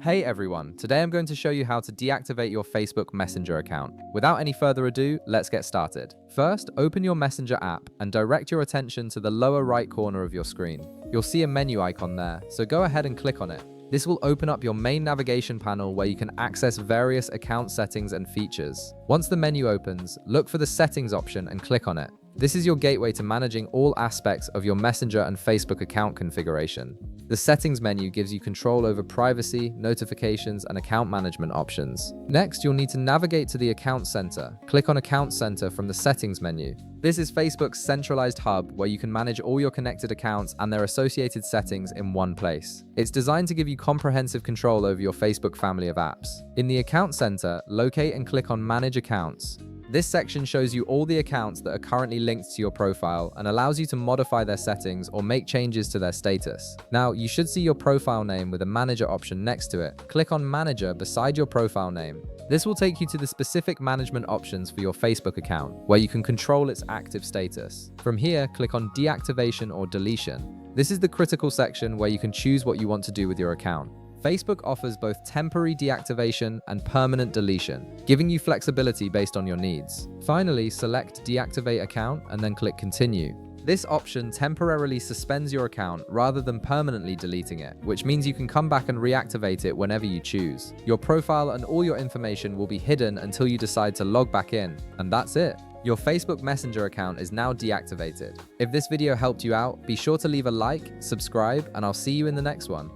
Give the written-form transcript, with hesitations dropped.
Hey everyone, today I'm going to show you how to deactivate your Facebook Messenger account. Without any further ado, let's get started. First, open your Messenger app and direct your attention to the lower right corner of your screen. You'll see a menu icon there, so go ahead and click on it. This will open up your main navigation panel where you can access various account settings and features. Once the menu opens, look for the settings option and click on it. This is your gateway to managing all aspects of your Messenger and Facebook account configuration. The settings menu gives you control over privacy, notifications, and account management options. Next, you'll need to navigate to the Account Center. Click on Account Center from the settings menu. This is Facebook's centralized hub where you can manage all your connected accounts and their associated settings in one place. It's designed to give you comprehensive control over your Facebook family of apps. In the Account Center, locate and click on Manage Accounts. This section shows you all the accounts that are currently linked to your profile and allows you to modify their settings or make changes to their status. Now, you should see your profile name with a manager option next to it. Click on Manager beside your profile name. This will take you to the specific management options for your Facebook account, where you can control its active status. From here, click on Deactivation or Deletion. This is the critical section where you can choose what you want to do with your account. Facebook offers both temporary deactivation and permanent deletion, giving you flexibility based on your needs. Finally, select Deactivate Account and then click Continue. This option temporarily suspends your account rather than permanently deleting it, which means you can come back and reactivate it whenever you choose. Your profile and all your information will be hidden until you decide to log back in, and that's it. Your Facebook Messenger account is now deactivated. If this video helped you out, be sure to leave a like, subscribe, and I'll see you in the next one.